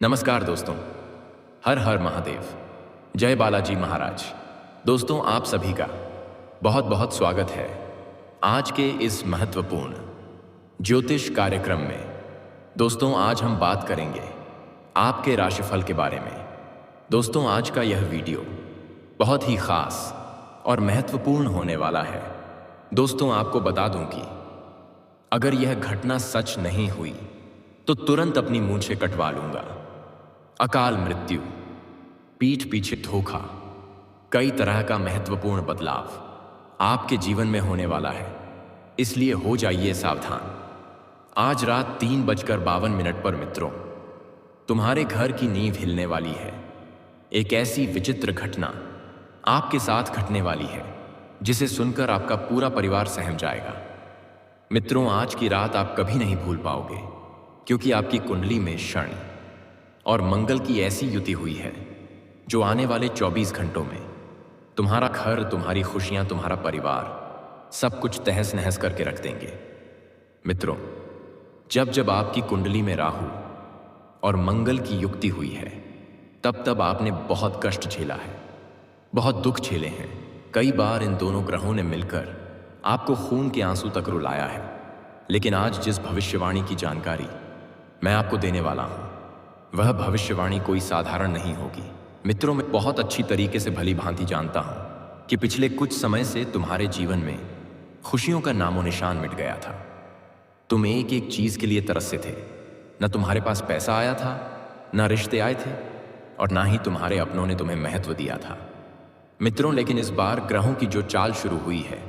नमस्कार दोस्तों। हर हर महादेव। जय बालाजी महाराज। दोस्तों, आप सभी का बहुत बहुत स्वागत है आज के इस महत्वपूर्ण ज्योतिष कार्यक्रम में। दोस्तों, आज हम बात करेंगे आपके राशिफल के बारे में। दोस्तों, आज का यह वीडियो बहुत ही खास और महत्वपूर्ण होने वाला है। दोस्तों, आपको बता दूं कि अगर यह घटना सच नहीं हुई तो तुरंत अपनी मूंछें कटवा लूंगा। अकाल मृत्यु, पीठ पीछे धोखा, कई तरह का महत्वपूर्ण बदलाव आपके जीवन में होने वाला है, इसलिए हो जाइए सावधान। आज रात 3:52 पर मित्रों, तुम्हारे घर की नींव हिलने वाली है। एक ऐसी विचित्र घटना आपके साथ घटने वाली है जिसे सुनकर आपका पूरा परिवार सहम जाएगा। मित्रों, आज की रात आप कभी नहीं भूल पाओगे, क्योंकि आपकी कुंडली में शनि और मंगल की ऐसी युति हुई है जो आने वाले 24 घंटों में तुम्हारा घर, तुम्हारी खुशियां, तुम्हारा परिवार सब कुछ तहस नहस करके रख देंगे। मित्रों, जब जब आपकी कुंडली में राहु और मंगल की युक्ति हुई है, तब तब आपने बहुत कष्ट झेला है, बहुत दुख झेले हैं। कई बार इन दोनों ग्रहों ने मिलकर आपको खून के आंसू तक रुलाया है। लेकिन आज जिस भविष्यवाणी की जानकारी मैं आपको देने वाला हूं, वह भविष्यवाणी कोई साधारण नहीं होगी। मित्रों, मैं बहुत अच्छी तरीके से भली भांति जानता हूं कि पिछले कुछ समय से तुम्हारे जीवन में खुशियों का नामो निशान मिट गया था। तुम एक एक चीज के लिए तरसे थे। न तुम्हारे पास पैसा आया था, न रिश्ते आए थे, और ना ही तुम्हारे अपनों ने तुम्हें महत्व दिया था। मित्रों, लेकिन इस बार ग्रहों की जो चाल शुरू हुई है,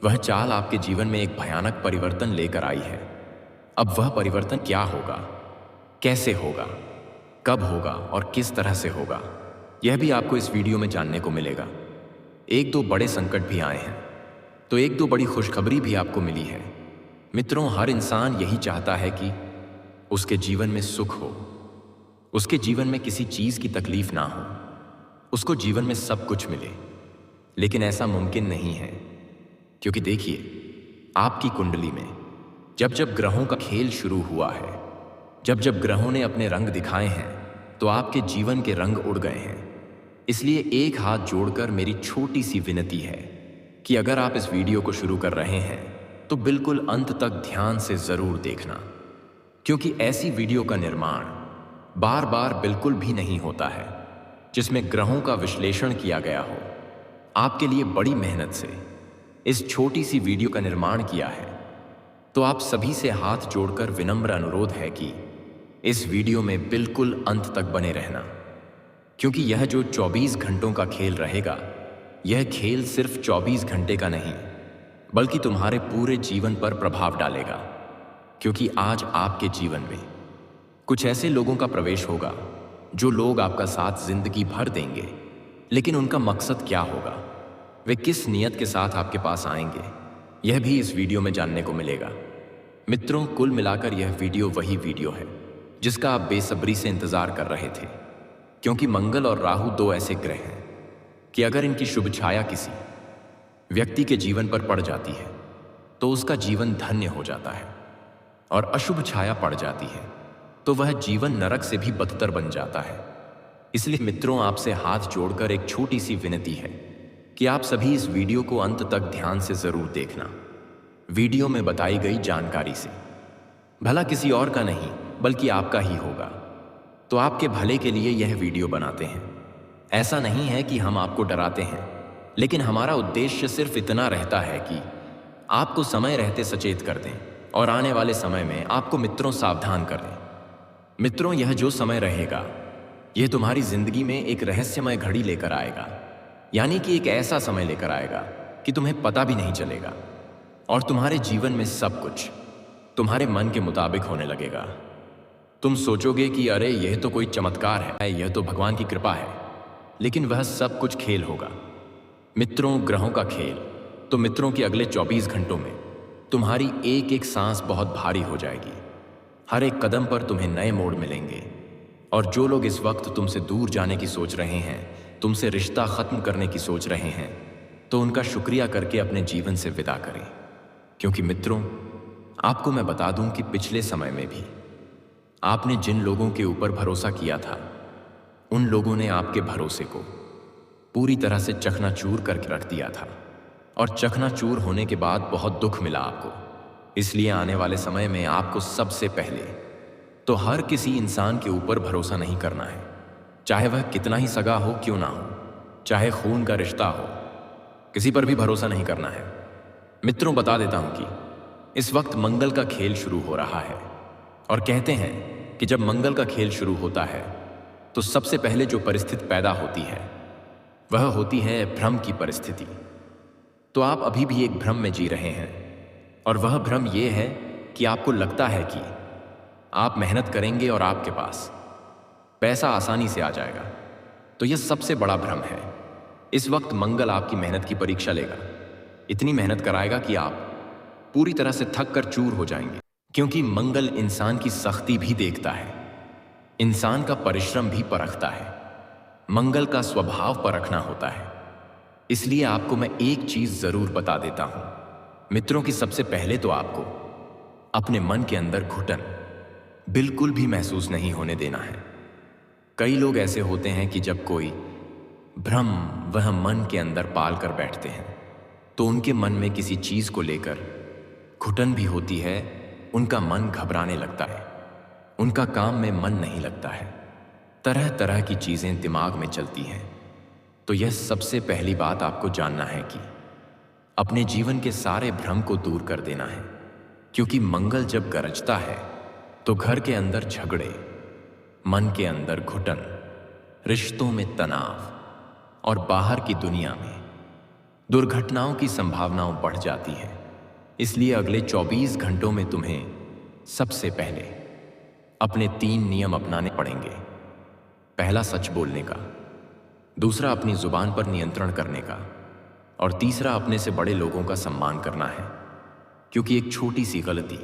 वह चाल आपके जीवन में एक भयानक परिवर्तन लेकर आई है। अब वह परिवर्तन क्या होगा, कैसे होगा, कब होगा और किस तरह से होगा, यह भी आपको इस वीडियो में जानने को मिलेगा। एक दो बड़े संकट भी आए हैं, तो एक दो बड़ी खुशखबरी भी आपको मिली है। मित्रों, हर इंसान यही चाहता है कि उसके जीवन में सुख हो, उसके जीवन में किसी चीज की तकलीफ ना हो, उसको जीवन में सब कुछ मिले। लेकिन ऐसा मुमकिन नहीं है, क्योंकि देखिए, आपकी कुंडली में जब जब ग्रहों का खेल शुरू हुआ है, जब जब ग्रहों ने अपने रंग दिखाए हैं, तो आपके जीवन के रंग उड़ गए हैं। इसलिए एक हाथ जोड़कर मेरी छोटी सी विनती है कि अगर आप इस वीडियो को शुरू कर रहे हैं तो बिल्कुल अंत तक ध्यान से जरूर देखना, क्योंकि ऐसी वीडियो का निर्माण बार बार बिल्कुल भी नहीं होता है जिसमें ग्रहों का विश्लेषण किया गया हो। आपके लिए बड़ी मेहनत से इस छोटी सी वीडियो का निर्माण किया है, तो आप सभी से हाथ जोड़कर विनम्र अनुरोध है कि इस वीडियो में बिल्कुल अंत तक बने रहना, क्योंकि यह जो 24 घंटों का खेल रहेगा, यह खेल सिर्फ 24 घंटे का नहीं, बल्कि तुम्हारे पूरे जीवन पर प्रभाव डालेगा। क्योंकि आज आपके जीवन में कुछ ऐसे लोगों का प्रवेश होगा जो लोग आपका साथ जिंदगी भर देंगे। लेकिन उनका मकसद क्या होगा, वे किस नियत के साथ आपके पास आएंगे, यह भी इस वीडियो में जानने को मिलेगा। मित्रों, कुल मिलाकर यह वीडियो वही वीडियो है जिसका आप बेसब्री से इंतजार कर रहे थे, क्योंकि मंगल और राहु दो ऐसे ग्रह हैं कि अगर इनकी शुभ छाया किसी व्यक्ति के जीवन पर पड़ जाती है तो उसका जीवन धन्य हो जाता है, और अशुभ छाया पड़ जाती है तो वह जीवन नरक से भी बदतर बन जाता है। इसलिए मित्रों, आपसे हाथ जोड़कर एक छोटी सी विनती है कि आप सभी इस वीडियो को अंत तक ध्यान से जरूर देखना। वीडियो में बताई गई जानकारी से भला किसी और का नहीं बल्कि आपका ही होगा, तो आपके भले के लिए यह वीडियो बनाते हैं। ऐसा नहीं है कि हम आपको डराते हैं, लेकिन हमारा उद्देश्य सिर्फ इतना रहता है कि आपको समय रहते सचेत कर दें और आने वाले समय में आपको मित्रों सावधान कर दें। मित्रों, यह जो समय रहेगा, यह तुम्हारी जिंदगी में एक रहस्यमय घड़ी लेकर आएगा, यानी कि एक ऐसा समय लेकर आएगा कि तुम्हें पता भी नहीं चलेगा, और तुम्हारे जीवन में सब कुछ तुम्हारे मन के मुताबिक होने लगेगा। तुम सोचोगे कि अरे यह तो कोई चमत्कार है, यह तो भगवान की कृपा है, लेकिन वह सब कुछ खेल होगा। मित्रों, ग्रहों का खेल। तो मित्रों, के अगले 24 घंटों में तुम्हारी एक एक सांस बहुत भारी हो जाएगी। हर एक कदम पर तुम्हें नए मोड़ मिलेंगे, और जो लोग इस वक्त तुमसे दूर जाने की सोच रहे हैं, तुमसे रिश्ता खत्म करने की सोच रहे हैं, तो उनका शुक्रिया करके अपने जीवन से विदा करें। क्योंकि मित्रों, आपको मैं बता दूं कि पिछले समय में भी आपने जिन लोगों के ऊपर भरोसा किया था, उन लोगों ने आपके भरोसे को पूरी तरह से चकनाचूर करके रख दिया था। और चकनाचूर होने के बाद बहुत दुख मिला आपको। इसलिए आने वाले समय में आपको सबसे पहले तो हर किसी इंसान के ऊपर भरोसा नहीं करना है, चाहे वह कितना ही सगा हो क्यों ना हो, चाहे खून का रिश्ता हो, किसी पर भी भरोसा नहीं करना है। मित्रों, बता देता हूं कि इस वक्त मंगल का खेल शुरू हो रहा है। और कहते हैं कि जब मंगल का खेल शुरू होता है तो सबसे पहले जो परिस्थिति पैदा होती है वह होती है भ्रम की परिस्थिति। तो आप अभी भी एक भ्रम में जी रहे हैं, और वह भ्रम यह है कि आपको लगता है कि आप मेहनत करेंगे और आपके पास पैसा आसानी से आ जाएगा। तो यह सबसे बड़ा भ्रम है। इस वक्त मंगल आपकी मेहनत की परीक्षा लेगा, इतनी मेहनत कराएगा कि आप पूरी तरह से थक कर चूर हो जाएंगे। क्योंकि मंगल इंसान की सख्ती भी देखता है, इंसान का परिश्रम भी परखता है, मंगल का स्वभाव परखना होता है। इसलिए आपको मैं एक चीज जरूर बता देता हूं मित्रों, कि सबसे पहले तो आपको अपने मन के अंदर घुटन बिल्कुल भी महसूस नहीं होने देना है। कई लोग ऐसे होते हैं कि जब कोई भ्रम वह मन के अंदर पाल कर बैठते हैं तो उनके मन में किसी चीज को लेकर घुटन भी होती है, उनका मन घबराने लगता है, उनका काम में मन नहीं लगता है, तरह तरह की चीजें दिमाग में चलती हैं। तो यह सबसे पहली बात आपको जानना है कि अपने जीवन के सारे भ्रम को दूर कर देना है। क्योंकि मंगल जब गरजता है तो घर के अंदर झगड़े, मन के अंदर घुटन, रिश्तों में तनाव और बाहर की दुनिया में दुर्घटनाओं की संभावनाएं बढ़ जाती हैं। इसलिए अगले 24 घंटों में तुम्हें सबसे पहले अपने 3 नियम अपनाने पड़ेंगे। पहला, सच बोलने का। दूसरा, अपनी जुबान पर नियंत्रण करने का। और तीसरा, अपने से बड़े लोगों का सम्मान करना है। क्योंकि एक छोटी सी गलती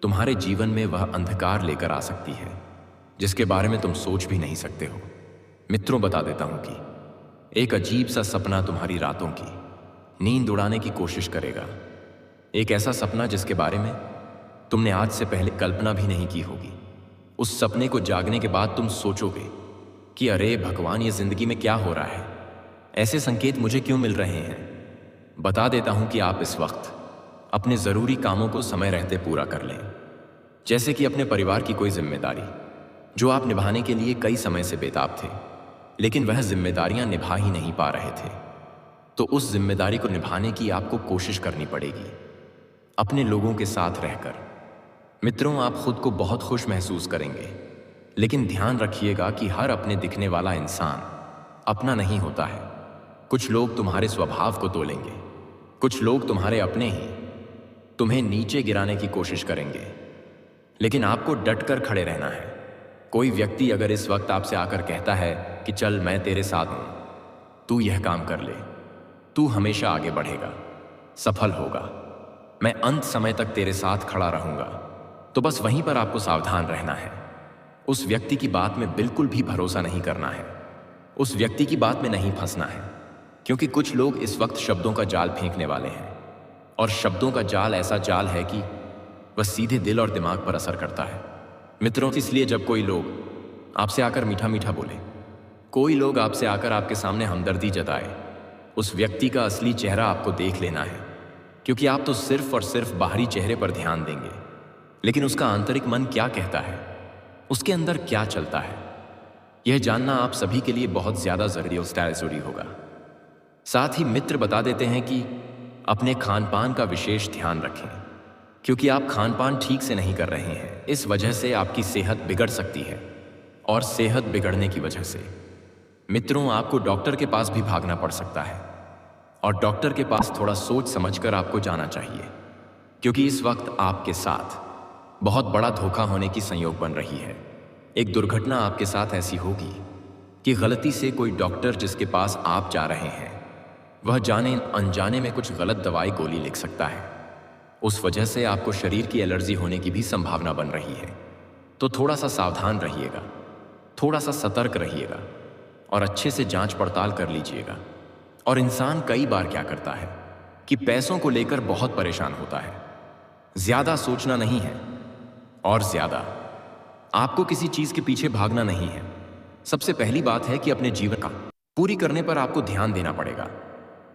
तुम्हारे जीवन में वह अंधकार लेकर आ सकती है जिसके बारे में तुम सोच भी नहीं सकते हो। मित्रों, बता देता हूं कि एक अजीब सा सपना तुम्हारी रातों की नींद उड़ाने की कोशिश करेगा। एक ऐसा सपना जिसके बारे में तुमने आज से पहले कल्पना भी नहीं की होगी। उस सपने को जागने के बाद तुम सोचोगे कि अरे भगवान, ये जिंदगी में क्या हो रहा है, ऐसे संकेत मुझे क्यों मिल रहे हैं। बता देता हूं कि आप इस वक्त अपने जरूरी कामों को समय रहते पूरा कर लें। जैसे कि अपने परिवार की कोई जिम्मेदारी जो आप निभाने के लिए कई समय से बेताब थे, लेकिन वह जिम्मेदारियां निभा ही नहीं पा रहे थे। तो उस जिम्मेदारी को निभाने की आपको कोशिश करनी पड़ेगी अपने लोगों के साथ रहकर। मित्रों, आप खुद को बहुत खुश महसूस करेंगे, लेकिन ध्यान रखिएगा कि हर अपने दिखने वाला इंसान अपना नहीं होता है। कुछ लोग तुम्हारे स्वभाव को तोलेंगे, कुछ लोग तुम्हारे अपने ही तुम्हें नीचे गिराने की कोशिश करेंगे, लेकिन आपको डटकर खड़े रहना है। कोई व्यक्ति अगर इस वक्त आपसे आकर कहता है कि चल मैं तेरे साथ हूं, तू यह काम कर ले, तू हमेशा आगे बढ़ेगा, सफल होगा, मैं अंत समय तक तेरे साथ खड़ा रहूंगा, तो बस वहीं पर आपको सावधान रहना है। उस व्यक्ति की बात में बिल्कुल भी भरोसा नहीं करना है, उस व्यक्ति की बात में नहीं फंसना है। क्योंकि कुछ लोग इस वक्त शब्दों का जाल फेंकने वाले हैं, और शब्दों का जाल ऐसा जाल है कि वह सीधे दिल और दिमाग पर असर करता है। मित्रों, इसलिए जब कोई लोग आपसे आकर मीठा मीठा बोले, कोई लोग आपसे आकर आपके सामने हमदर्दी जताए, उस व्यक्ति का असली चेहरा आपको देख लेना है। क्योंकि आप तो सिर्फ और सिर्फ बाहरी चेहरे पर ध्यान देंगे, लेकिन उसका आंतरिक मन क्या कहता है, उसके अंदर क्या चलता है, यह जानना आप सभी के लिए बहुत ज्यादा जरूरी होगा। साथ ही मित्र बता देते हैं कि अपने खान पान का विशेष ध्यान रखें, क्योंकि आप खान पान ठीक से नहीं कर रहे हैं। इस वजह से आपकी सेहत बिगड़ सकती है, और सेहत बिगड़ने की वजह से मित्रों आपको डॉक्टर के पास भी भागना पड़ सकता है। और डॉक्टर के पास थोड़ा सोच समझकर आपको जाना चाहिए, क्योंकि इस वक्त आपके साथ बहुत बड़ा धोखा होने की संयोग बन रही है। एक दुर्घटना आपके साथ ऐसी होगी कि गलती से कोई डॉक्टर जिसके पास आप जा रहे हैं वह जाने अनजाने में कुछ गलत दवाई गोली लिख सकता है। उस वजह से आपको शरीर की एलर्जी होने की भी संभावना बन रही है। तो थोड़ा सा सावधान रहिएगा, थोड़ा सा सतर्क रहिएगा, और अच्छे से जांच पड़ताल कर लीजिएगा। और इंसान कई बार क्या करता है कि पैसों को लेकर बहुत परेशान होता है, ज्यादा सोचना नहीं है, और ज्यादा आपको किसी चीज के पीछे भागना नहीं है। सबसे पहली बात है कि अपने जीवन का पूरी करने पर आपको ध्यान देना पड़ेगा,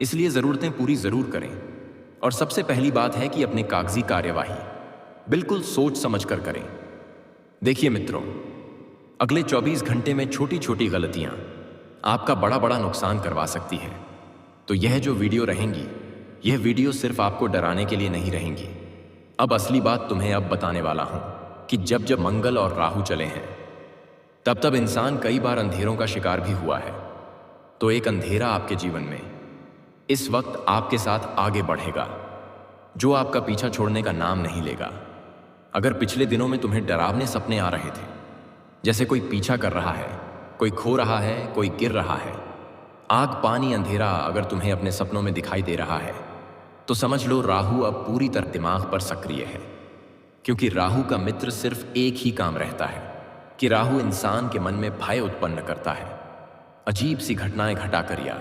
इसलिए जरूरतें पूरी जरूर करें। और सबसे पहली बात है कि अपने कागजी कार्यवाही बिल्कुल सोच समझ कर करें। देखिए मित्रों, अगले 24 घंटे में छोटी छोटी गलतियां आपका बड़ा बड़ा नुकसान करवा सकती है। तो यह जो वीडियो रहेंगी, यह वीडियो सिर्फ आपको डराने के लिए नहीं रहेंगी। अब असली बात तुम्हें अब बताने वाला हूं कि जब जब मंगल और राहु चले हैं, तब तब इंसान कई बार अंधेरों का शिकार भी हुआ है। तो एक अंधेरा आपके जीवन में इस वक्त आपके साथ आगे बढ़ेगा, जो आपका पीछा छोड़ने का नाम नहीं लेगा। अगर पिछले दिनों में तुम्हें डरावने सपने आ रहे थे, जैसे कोई पीछा कर रहा है, कोई खो रहा है, कोई गिर रहा है, आग पानी अंधेरा अगर तुम्हें अपने सपनों में दिखाई दे रहा है, तो समझ लो राहु अब पूरी तरह दिमाग पर सक्रिय है। क्योंकि राहु का मित्र सिर्फ एक ही काम रहता है कि राहु इंसान के मन में भय उत्पन्न करता है, अजीब सी घटनाएं घटाकर या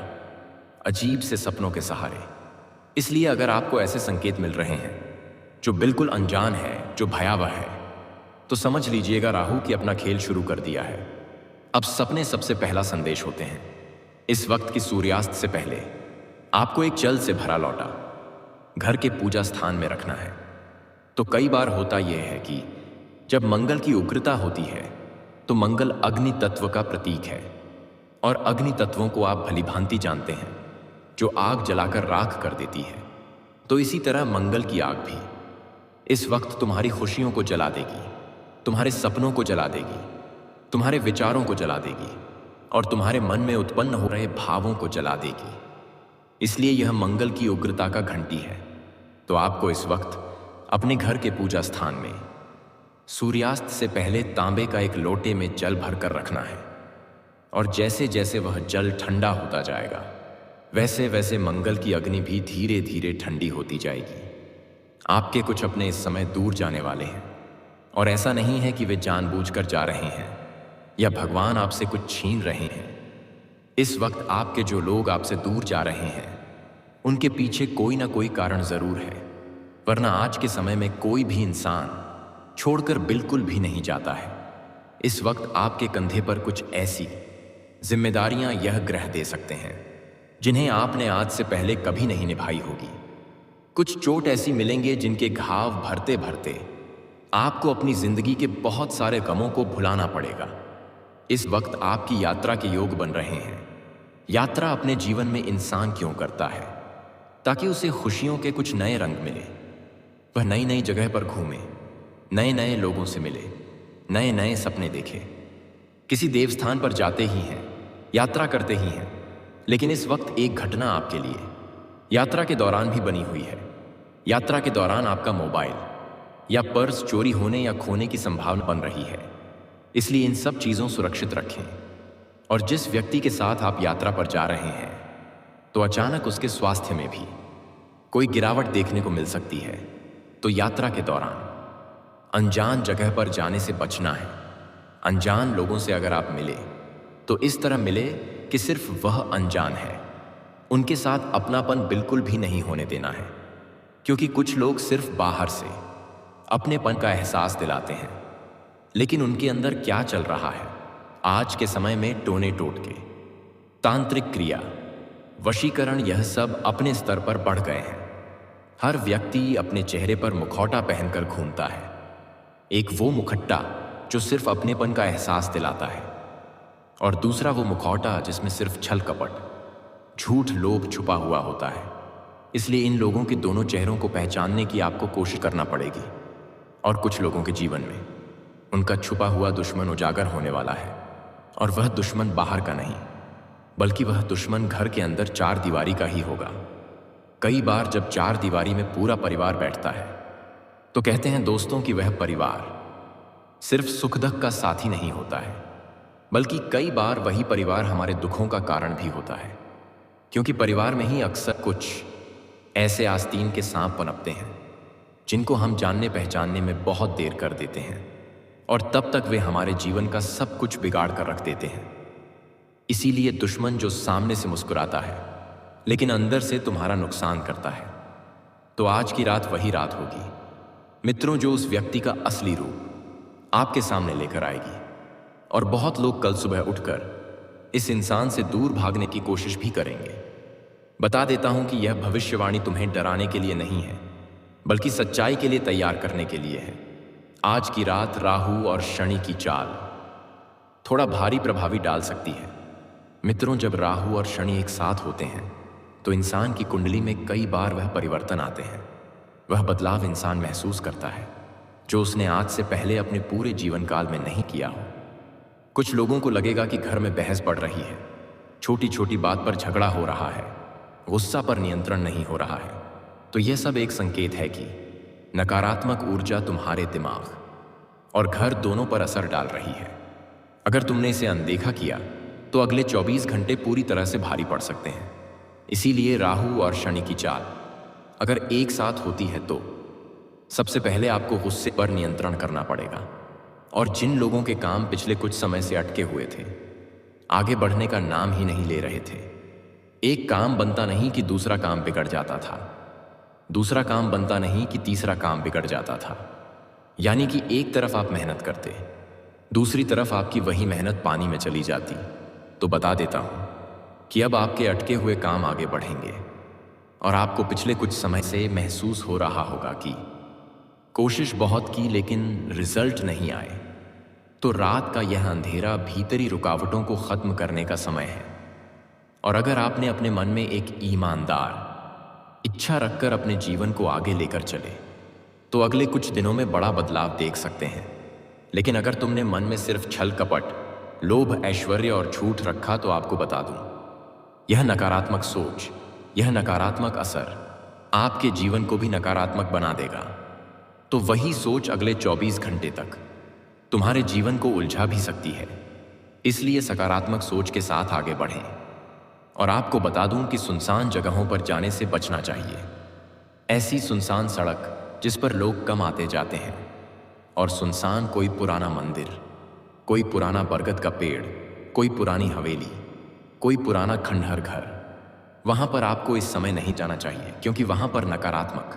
अजीब से सपनों के सहारे। इसलिए अगर आपको ऐसे संकेत मिल रहे हैं जो बिल्कुल अनजान है, जो भयावह है, तो समझ लीजिएगा राहु की अपना खेल शुरू कर दिया है। अब सपने सबसे पहला संदेश होते हैं। इस वक्त की सूर्यास्त से पहले आपको एक जल से भरा लौटा घर के पूजा स्थान में रखना है। तो कई बार होता यह है कि जब मंगल की उग्रता होती है, तो मंगल अग्नि तत्व का प्रतीक है, और अग्नि तत्वों को आप भली भांति जानते हैं, जो आग जलाकर राख कर देती है। तो इसी तरह मंगल की आग भी इस वक्त तुम्हारी खुशियों को जला देगी, तुम्हारे सपनों को जला देगी, तुम्हारे विचारों को जला देगी, और तुम्हारे मन में उत्पन्न हो रहे भावों को जला देगी। इसलिए यह मंगल की उग्रता का घंटी है। तो आपको इस वक्त अपने घर के पूजा स्थान में सूर्यास्त से पहले तांबे का एक लोटे में जल भरकर रखना है, और जैसे जैसे वह जल ठंडा होता जाएगा, वैसे वैसे मंगल की अग्नि भी धीरे धीरे ठंडी होती जाएगी। आपके कुछ अपने इस समय दूर जाने वाले हैं, और ऐसा नहीं है कि वे जानबूझकर जा रहे हैं या भगवान आपसे कुछ छीन रहे हैं। इस वक्त आपके जो लोग आपसे दूर जा रहे हैं, उनके पीछे कोई ना कोई कारण जरूर है, वरना आज के समय में कोई भी इंसान छोड़कर बिल्कुल भी नहीं जाता है। इस वक्त आपके कंधे पर कुछ ऐसी जिम्मेदारियां यह ग्रह दे सकते हैं जिन्हें आपने आज से पहले कभी नहीं निभाई होगी। कुछ चोट ऐसी मिलेंगे जिनके घाव भरते भरते आपको अपनी जिंदगी के बहुत सारे गमों को भुलाना पड़ेगा। इस वक्त आपकी यात्रा के योग बन रहे हैं। यात्रा अपने जीवन में इंसान क्यों करता है? ताकि उसे खुशियों के कुछ नए रंग मिले। वह नई नई जगह पर घूमे, नए नए लोगों से मिले, नए नए सपने देखे। किसी देवस्थान पर जाते ही हैं, यात्रा करते ही हैं, लेकिन इस वक्त एक घटना आपके लिए यात्रा के दौरान भी बनी हुई है। यात्रा के दौरान आपका मोबाइल या पर्स चोरी होने या खोने की संभावना बन रही है। इसलिए इन सब चीज़ों सुरक्षित रखें। और जिस व्यक्ति के साथ आप यात्रा पर जा रहे हैं, तो अचानक उसके स्वास्थ्य में भी कोई गिरावट देखने को मिल सकती है। तो यात्रा के दौरान अनजान जगह पर जाने से बचना है। अनजान लोगों से अगर आप मिले, तो इस तरह मिले कि सिर्फ वह अनजान है। उनके साथ अपनापन बिल्कुल भी नहीं होने देना है, क्योंकि कुछ लोग सिर्फ बाहर से अपनेपन का एहसास दिलाते हैं, लेकिन उनके अंदर क्या चल रहा है आज के समय में टोने टोटके, तांत्रिक क्रिया, वशीकरण, यह सब अपने स्तर पर बढ़ गए हैं। हर व्यक्ति अपने चेहरे पर मुखौटा पहनकर घूमता है। एक वो मुखट्टा जो सिर्फ अपनेपन का एहसास दिलाता है, और दूसरा वो मुखौटा जिसमें सिर्फ छल कपट, झूठ, लोभ छुपा हुआ होता है। इसलिए इन लोगों के दोनों चेहरों को पहचानने की आपको कोशिश करना पड़ेगी। और कुछ लोगों के जीवन में उनका छुपा हुआ दुश्मन उजागर होने वाला है, और वह दुश्मन बाहर का नहीं, बल्कि वह दुश्मन घर के अंदर चार दीवारी का ही होगा। कई बार जब चार दीवारी में पूरा परिवार बैठता है, तो कहते हैं दोस्तों कि वह परिवार सिर्फ सुख दुख का साथी नहीं होता है, बल्कि कई बार वही परिवार हमारे दुखों का कारण भी होता है। क्योंकि परिवार में ही अक्सर कुछ ऐसे आस्तीन के सांप पनपते हैं जिनको हम जानने पहचानने में बहुत देर कर देते हैं, और तब तक वे हमारे जीवन का सब कुछ बिगाड़ कर रख देते हैं। इसीलिए दुश्मन जो सामने से मुस्कुराता है लेकिन अंदर से तुम्हारा नुकसान करता है, तो आज की रात वही रात होगी मित्रों, जो उस व्यक्ति का असली रूप आपके सामने लेकर आएगी। और बहुत लोग कल सुबह उठकर इस इंसान से दूर भागने की कोशिश भी करेंगे। बता देता हूं कि यह भविष्यवाणी तुम्हें डराने के लिए नहीं है, बल्कि सच्चाई के लिए तैयार करने के लिए है। आज की रात राहु और शनि की चाल थोड़ा भारी प्रभावी डाल सकती है। मित्रों, जब राहु और शनि एक साथ होते हैं तो इंसान की कुंडली में कई बार वह परिवर्तन आते हैं। वह बदलाव इंसान महसूस करता है जो उसने आज से पहले अपने पूरे जीवन काल में नहीं किया हो। कुछ लोगों को लगेगा कि घर में बहस बढ़ रही है, छोटी छोटी बात पर झगड़ा हो रहा है, गुस्सा पर नियंत्रण नहीं हो रहा है। तो यह सब एक संकेत है कि नकारात्मक ऊर्जा तुम्हारे दिमाग और घर दोनों पर असर डाल रही है। अगर तुमने इसे अनदेखा किया तो अगले 24 घंटे पूरी तरह से भारी पड़ सकते हैं। इसीलिए राहु और शनि की चाल अगर एक साथ होती है तो सबसे पहले आपको गुस्से पर नियंत्रण करना पड़ेगा। और जिन लोगों के काम पिछले कुछ समय से अटके हुए थे, आगे बढ़ने का नाम ही नहीं ले रहे थे। एक काम बनता नहीं कि दूसरा काम बिगड़ जाता था, दूसरा काम बनता नहीं कि तीसरा काम बिगड़ जाता था। यानी कि एक तरफ आप मेहनत करते, दूसरी तरफ आपकी वही मेहनत पानी में चली जाती। तो बता देता हूं कि अब आपके अटके हुए काम आगे बढ़ेंगे और आपको पिछले कुछ समय से महसूस हो रहा होगा कि कोशिश बहुत की लेकिन रिजल्ट नहीं आए। तो रात का यह अंधेरा भीतरी रुकावटों को खत्म करने का समय है। और अगर आपने अपने मन में एक ईमानदार इच्छा रखकर अपने जीवन को आगे लेकर चले तो अगले कुछ दिनों में बड़ा बदलाव देख सकते हैं। लेकिन अगर तुमने मन में सिर्फ छल कपट, लोभ, ऐश्वर्य और झूठ रखा तो आपको बता दूं, यह नकारात्मक सोच, यह नकारात्मक असर आपके जीवन को भी नकारात्मक बना देगा। तो वही सोच अगले 24 घंटे तक तुम्हारे जीवन को उलझा भी सकती है। इसलिए सकारात्मक सोच के साथ आगे बढ़ें। और आपको बता दूं कि सुनसान जगहों पर जाने से बचना चाहिए। ऐसी सुनसान सड़क जिस पर लोग कम आते जाते हैं, और सुनसान कोई पुराना मंदिर, कोई पुराना बरगद का पेड़, कोई पुरानी हवेली, कोई पुराना खंडहर घर, वहां पर आपको इस समय नहीं जाना चाहिए, क्योंकि वहां पर नकारात्मक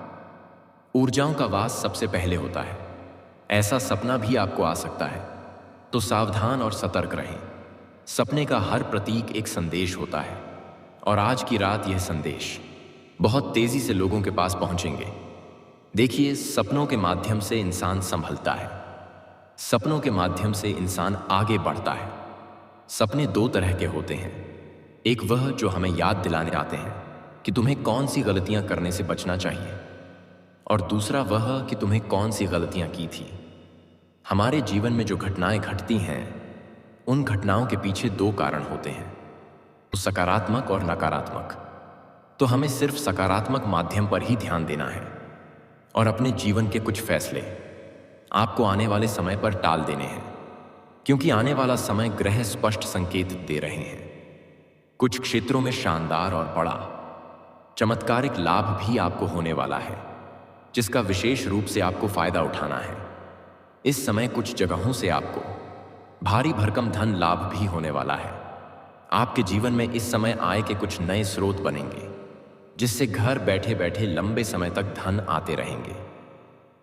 ऊर्जाओं का वास सबसे पहले होता है। ऐसा सपना भी आपको आ सकता है, तो सावधान और सतर्क रहें। सपने का हर प्रतीक एक संदेश होता है, और आज की रात यह संदेश बहुत तेजी से लोगों के पास पहुंचेंगे। देखिए, सपनों के माध्यम से इंसान संभलता है, सपनों के माध्यम से इंसान आगे बढ़ता है। सपने दो तरह के होते हैं, एक वह जो हमें याद दिलाने आते हैं कि तुम्हें कौन सी गलतियां करने से बचना चाहिए, और दूसरा वह कि तुम्हें कौन सी गलतियां की थी। हमारे जीवन में जो घटनाएं घटती हैं, उन घटनाओं के पीछे दो कारण होते हैं, सकारात्मक और नकारात्मक। तो हमें सिर्फ सकारात्मक माध्यम पर ही ध्यान देना है और अपने जीवन के कुछ फैसले आपको आने वाले समय पर टाल देने हैं, क्योंकि आने वाला समय ग्रह स्पष्ट संकेत दे रहे हैं। कुछ क्षेत्रों में शानदार और बड़ा चमत्कारिक लाभ भी आपको होने वाला है, जिसका विशेष रूप से आपको फायदा उठाना है। इस समय कुछ जगहों से आपको भारी भरकम धन लाभ भी होने वाला है। आपके जीवन में इस समय आय के कुछ नए स्रोत बनेंगे, जिससे घर बैठे बैठे लंबे समय तक धन आते रहेंगे।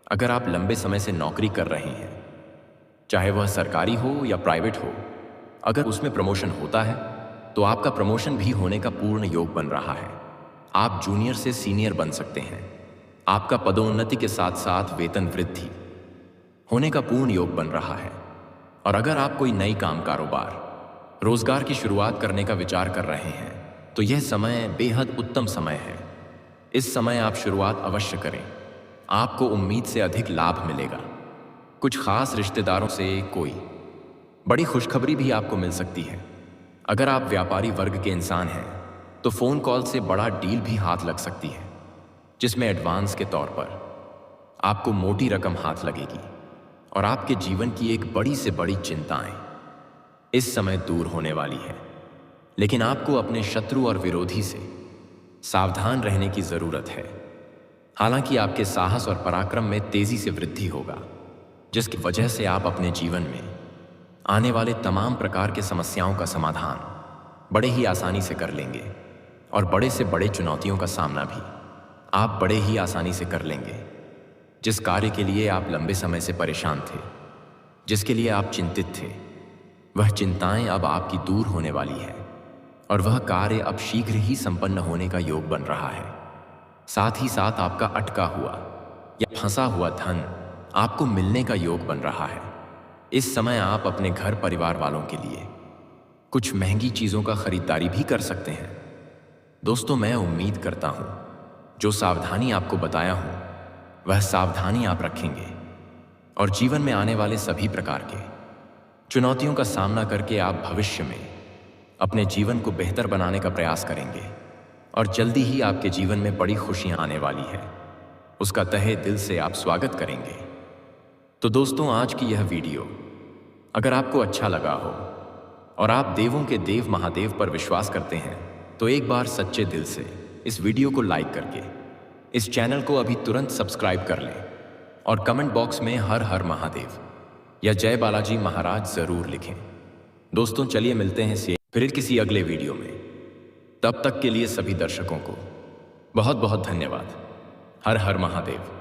अगर आप लंबे समय से नौकरी कर रहे हैं, चाहे वह सरकारी हो या प्राइवेट हो, अगर उसमें प्रमोशन होता है तो आपका प्रमोशन भी होने का पूर्ण योग बन रहा है। आप जूनियर से सीनियर बन सकते हैं। आपका पदोन्नति के साथ साथ वेतन वृद्धि होने का पूर्ण योग बन रहा है। और अगर आप कोई नई काम, कारोबार, रोजगार की शुरुआत करने का विचार कर रहे हैं तो यह समय बेहद उत्तम समय है। इस समय आप शुरुआत अवश्य करें, आपको उम्मीद से अधिक लाभ मिलेगा। कुछ खास रिश्तेदारों से कोई बड़ी खुशखबरी भी आपको मिल सकती है। अगर आप व्यापारी वर्ग के इंसान हैं तो फोन कॉल से बड़ा डील भी हाथ लग सकती है, जिसमें एडवांस के तौर पर आपको मोटी रकम हाथ लगेगी और आपके जीवन की एक बड़ी से बड़ी चिंताएं इस समय दूर होने वाली है। लेकिन आपको अपने शत्रु और विरोधी से सावधान रहने की जरूरत है। हालांकि आपके साहस और पराक्रम में तेजी से वृद्धि होगा, जिसकी वजह से आप अपने जीवन में आने वाले तमाम प्रकार के समस्याओं का समाधान बड़े ही आसानी से कर लेंगे, और बड़े से बड़े चुनौतियों का सामना भी आप बड़े ही आसानी से कर लेंगे। जिस कार्य के लिए आप लंबे समय से परेशान थे, जिसके लिए आप चिंतित थे, वह चिंताएं अब आपकी दूर होने वाली है और वह कार्य अब शीघ्र ही संपन्न होने का योग बन रहा है। साथ ही साथ आपका अटका हुआ या फंसा हुआ धन आपको मिलने का योग बन रहा है। इस समय आप अपने घर परिवार वालों के लिए कुछ महंगी चीज़ों का खरीदारी भी कर सकते हैं। दोस्तों, मैं उम्मीद करता हूँ जो सावधानी आपको बताया हूँ वह सावधानी आप रखेंगे और जीवन में आने वाले सभी प्रकार के चुनौतियों का सामना करके आप भविष्य में अपने जीवन को बेहतर बनाने का प्रयास करेंगे और जल्दी ही आपके जीवन में बड़ी खुशियां आने वाली है। उसका तहे दिल से आप स्वागत करेंगे। तो दोस्तों, आज की यह वीडियो अगर आपको अच्छा लगा हो और आप देवों के देव महादेव पर विश्वास करते हैं तो एक बार सच्चे दिल से इस वीडियो को लाइक करके इस चैनल को अभी तुरंत सब्सक्राइब कर लें और कमेंट बॉक्स में हर हर महादेव या जय बालाजी महाराज जरूर लिखें। दोस्तों, चलिए मिलते हैं फिर किसी अगले वीडियो में। तब तक के लिए सभी दर्शकों को बहुत बहुत धन्यवाद। हर हर महादेव।